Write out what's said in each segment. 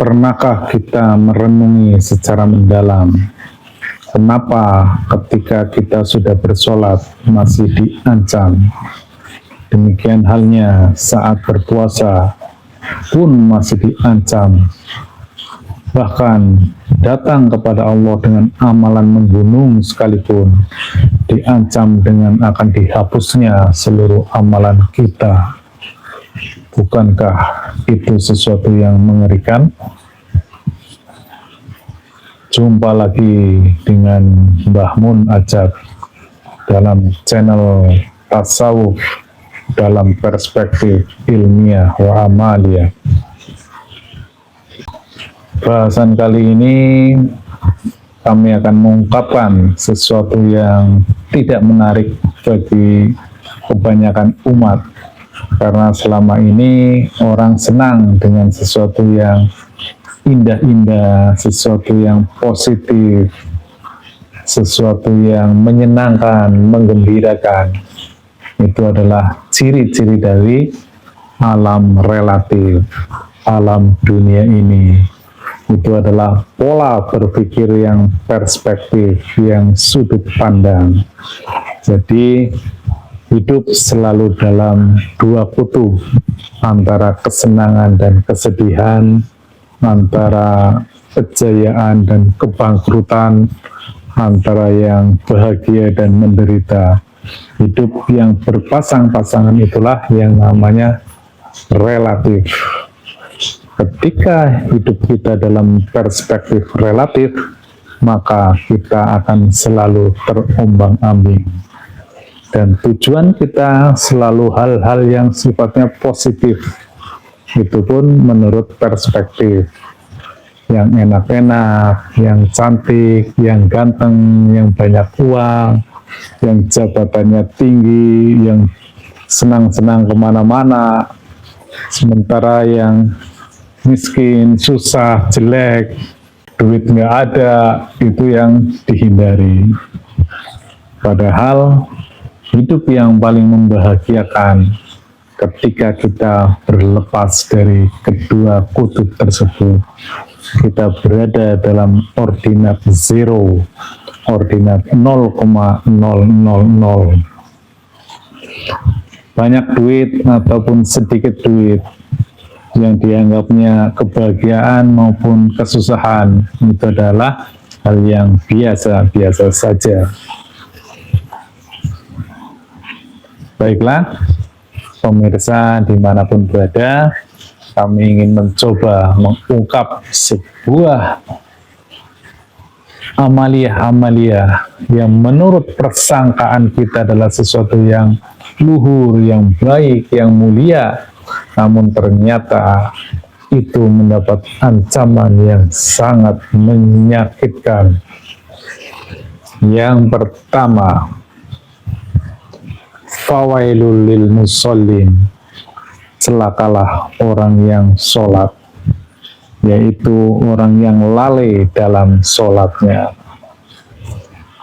Pernahkah kita merenungi secara mendalam kenapa ketika kita sudah bersolat masih diancam? Demikian halnya saat berpuasa pun masih diancam. Bahkan datang kepada Allah dengan amalan menggunung sekalipun diancam dengan akan dihapusnya seluruh amalan kita. Bukankah itu sesuatu yang mengerikan? Jumpa lagi dengan Mbah Mun Ajab dalam channel Tasawuf dalam perspektif ilmiah wa amaliyah. Bahasan kali ini kami akan mengungkapkan sesuatu yang tidak menarik bagi kebanyakan umat, karena selama ini orang senang dengan sesuatu yang indah-indah, sesuatu yang positif, sesuatu yang menyenangkan, menggembirakan. Itu adalah ciri-ciri dari alam relatif, alam dunia ini. Itu adalah pola berpikir yang perspektif, yang sudut pandang. Jadi hidup selalu dalam dua kutub, antara kesenangan dan kesedihan, antara kejayaan dan kebangkrutan, antara yang bahagia dan menderita. Hidup yang berpasang-pasangan itulah yang namanya relatif. Ketika hidup kita dalam perspektif relatif, maka kita akan selalu terombang-ambing. Dan tujuan kita selalu hal-hal yang sifatnya positif. Itu pun menurut perspektif. Yang enak-enak, yang cantik, yang ganteng, yang banyak uang, yang jabatannya tinggi, yang senang-senang kemana-mana. Sementara yang miskin, susah, jelek, duit nggak ada, itu yang dihindari. Padahal hidup yang paling membahagiakan ketika kita berlepas dari kedua kutub tersebut. Kita berada dalam ordinat zero, ordinat 0,000. Banyak duit ataupun sedikit duit, yang dianggapnya kebahagiaan maupun kesusahan, itu adalah hal yang biasa-biasa saja. Baiklah, pemirsa dimanapun berada, kami ingin mencoba mengungkap sebuah amalia-amalia yang menurut persangkaan kita adalah sesuatu yang luhur, yang baik, yang mulia, namun ternyata itu mendapat ancaman yang sangat menyakitkan. Yang pertama, fawailul lil musallin, celakalah orang yang sholat, yaitu orang yang lalai dalam sholatnya.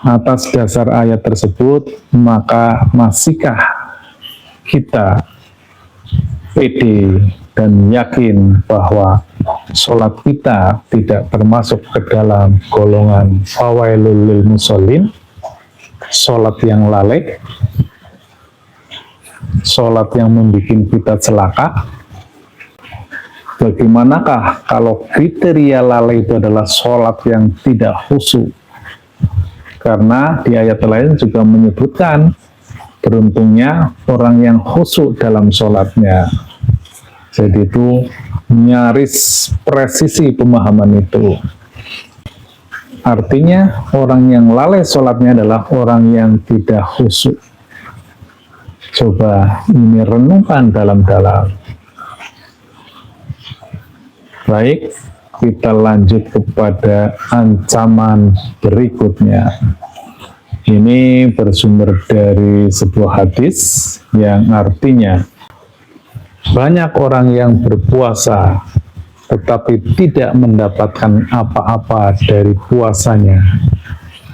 Atas dasar ayat tersebut, maka masihkah kita pede dan yakin bahwa sholat kita tidak termasuk ke dalam golongan fawailul lil musallin, sholat yang lalai, sholat yang membuat kita celaka? Bagaimanakah kalau kriteria lalai itu adalah sholat yang tidak khusyuk? Karena di ayat lain juga menyebutkan beruntungnya orang yang khusyuk dalam sholatnya. Jadi itu nyaris presisi pemahaman itu. Artinya orang yang lalai sholatnya adalah orang yang tidak khusyuk. Coba ini renungkan dalam-dalam. Baik, kita lanjut kepada ancaman berikutnya. Ini bersumber dari sebuah hadis yang artinya, banyak orang yang berpuasa tetapi tidak mendapatkan apa-apa dari puasanya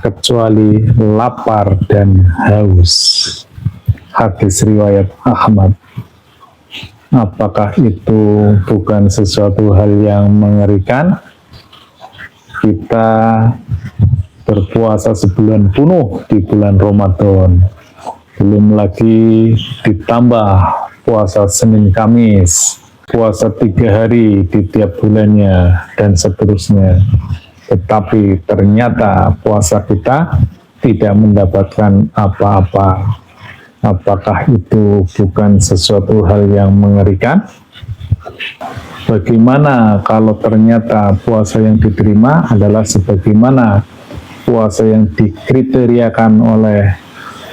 kecuali lapar dan haus. Hadis riwayat Ahmad. Apakah itu bukan sesuatu hal yang mengerikan? Kita berpuasa sebulan penuh di bulan Ramadan, belum lagi ditambah puasa Senin Kamis, puasa 3 hari di tiap bulannya, dan seterusnya. Tetapi ternyata puasa kita tidak mendapatkan apa-apa. Apakah itu bukan sesuatu hal yang mengerikan? Bagaimana kalau ternyata puasa yang diterima adalah sebagaimana puasa yang dikriteriakan oleh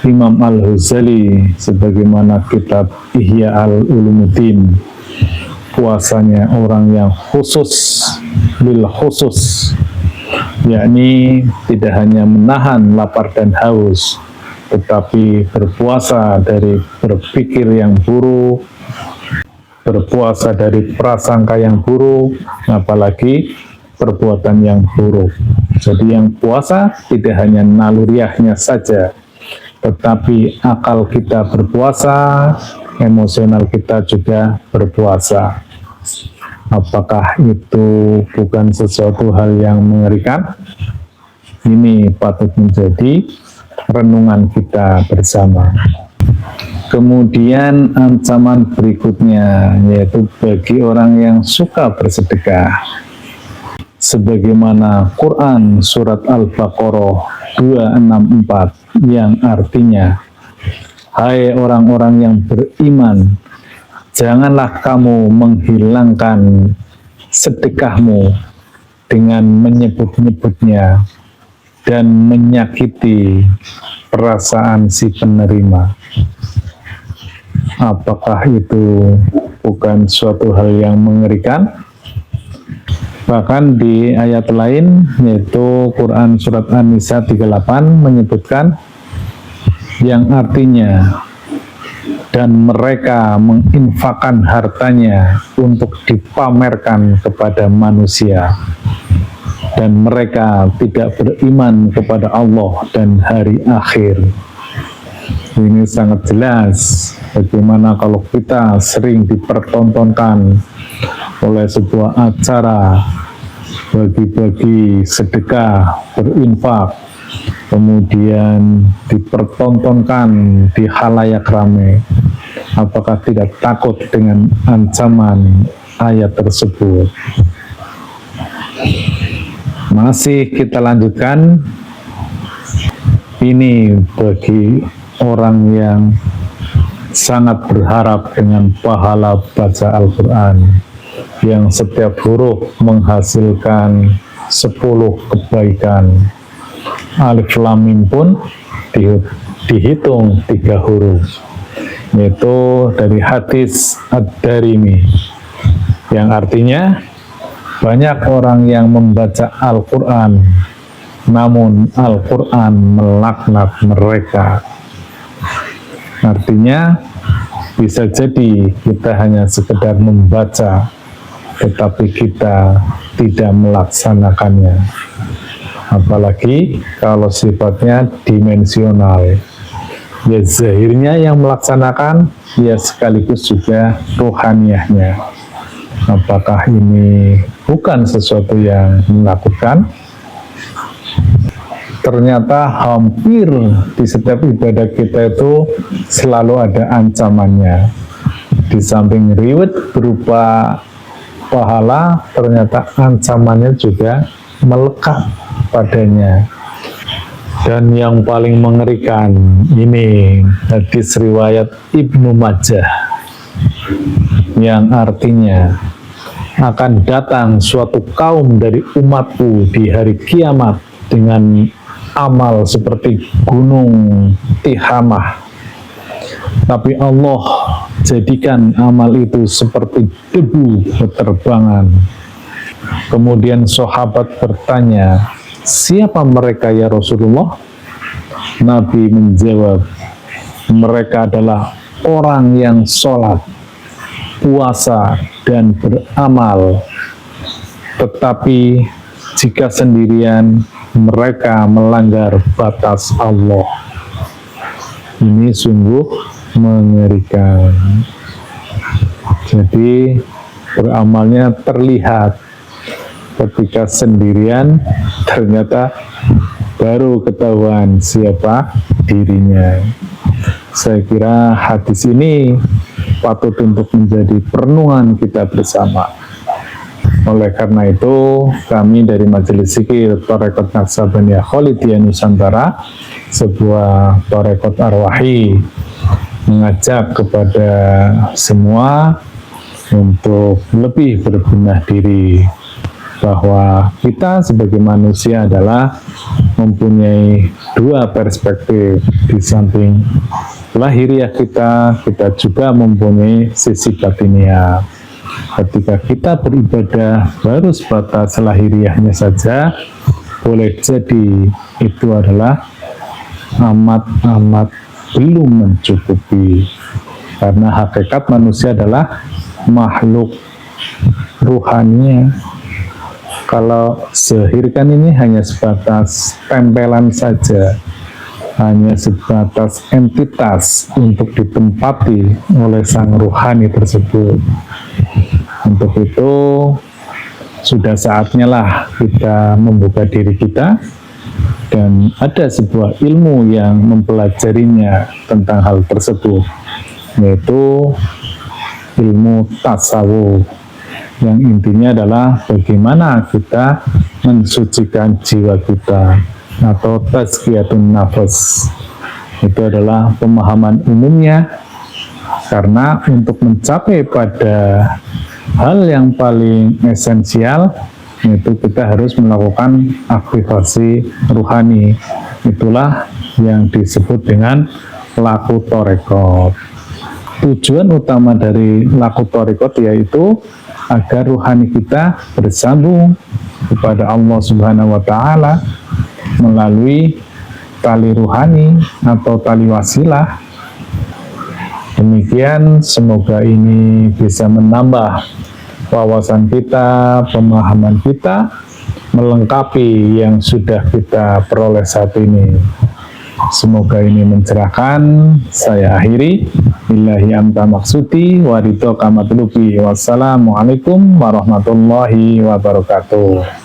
Imam Al-Ghazali sebagaimana kitab Ihya Al-Ulumuddin, puasanya orang yang khusus, lil khusus, yakni tidak hanya menahan lapar dan haus, tetapi berpuasa dari berpikir yang buruk, berpuasa dari prasangka yang buruk, apalagi perbuatan yang buruk. Jadi yang puasa tidak hanya naluriahnya saja, tetapi akal kita berpuasa, emosional kita juga berpuasa. Apakah itu bukan sesuatu hal yang mengerikan? Ini patut menjadi renungan kita bersama. Kemudian ancaman berikutnya yaitu bagi orang yang suka bersedekah. Sebagaimana Quran surat Al-Baqarah 264 yang artinya, hai orang-orang yang beriman, janganlah kamu menghilangkan sedekahmu dengan menyebut-nyebutnya dan menyakiti perasaan si penerima. Apakah itu bukan suatu hal yang mengerikan? Bahkan di ayat lain, yaitu Quran Surat An-Nisa 38 menyebutkan yang artinya, dan mereka menginfakkan hartanya untuk dipamerkan kepada manusia, dan mereka tidak beriman kepada Allah dan hari akhir. Ini sangat jelas bagaimana kalau kita sering dipertontonkan oleh sebuah acara bagi-bagi sedekah, berinfak, kemudian dipertontonkan di halayak ramai, apakah tidak takut dengan ancaman ayat tersebut? Masih kita lanjutkan. Ini bagi orang yang sangat berharap dengan pahala baca Al-Quran, yang setiap huruf menghasilkan 10 kebaikan. Alif Lam Mim pun dihitung 3 huruf, yaitu dari hadis Ad-Darimi, yang artinya banyak orang yang membaca Al-Quran, namun Al-Quran melaknat mereka. Artinya bisa jadi kita hanya sekedar membaca, tetapi kita tidak melaksanakannya. Apalagi kalau sifatnya dimensional. Ya zahirnya yang melaksanakan, ya sekaligus juga rohaniahnya. Apakah ini bukan sesuatu yang menakutkan? Ternyata hampir di setiap ibadah kita itu selalu ada ancamannya. Di samping reward berupa pahala, ternyata ancamannya juga melekat padanya. Dan yang paling mengerikan ini hadis riwayat Ibnu Majah, yang artinya akan datang suatu kaum dari umatku di hari kiamat dengan amal seperti gunung Tihamah, tapi Allah jadikan amal itu seperti debu berterbangan. Kemudian sahabat bertanya, siapa mereka ya Rasulullah? Nabi menjawab, mereka adalah orang yang sholat, puasa, dan beramal, tetapi jika sendirian mereka melanggar batas Allah. Ini sungguh mengerikan. Jadi beramalnya terlihat, ketika sendirian ternyata baru ketahuan siapa dirinya. Saya kira hadis ini patut untuk menjadi perenungan kita bersama. Oleh karena itu, kami dari Majelis Zikir Tarekat Naksabandia Kholidiyah Nusantara, sebuah tarekat arwahi, mengajak kepada semua untuk lebih berbenah diri, bahwa kita sebagai manusia adalah mempunyai dua perspektif. Di samping lahiriah kita juga mempunyai sisi batiniah. Ketika kita beribadah baru sebatas lahiriahnya saja, boleh jadi itu adalah amat belum mencukupi, karena hakikat manusia adalah makhluk ruhaninya. Kalau zahir kan ini hanya sebatas tempelan saja, hanya sebatas entitas untuk ditempati oleh sang ruhani tersebut. Untuk itu sudah saatnya lah kita membuka diri kita, dan ada sebuah ilmu yang mempelajarinya tentang hal tersebut, yaitu ilmu tasawuf, yang intinya adalah bagaimana kita mensucikan jiwa kita, atau tazkiyatun nafas. Itu adalah pemahaman umumnya, karena untuk mencapai pada hal yang paling esensial, itu kita harus melakukan aktivasi ruhani. Itulah yang disebut dengan laku torekot. Tujuan utama dari laku torekot yaitu agar ruhani kita bersambung kepada Allah Subhanahu wa Ta'ala melalui tali ruhani atau tali wasilah. Demikian, semoga ini bisa menambah wawasan kita, pemahaman kita, melengkapi yang sudah kita peroleh saat ini. Semoga ini mencerahkan. Saya akhiri. Billahi anta maksudi wa ridho kamatlubi. Wassalamualaikum warahmatullahi wabarakatuh.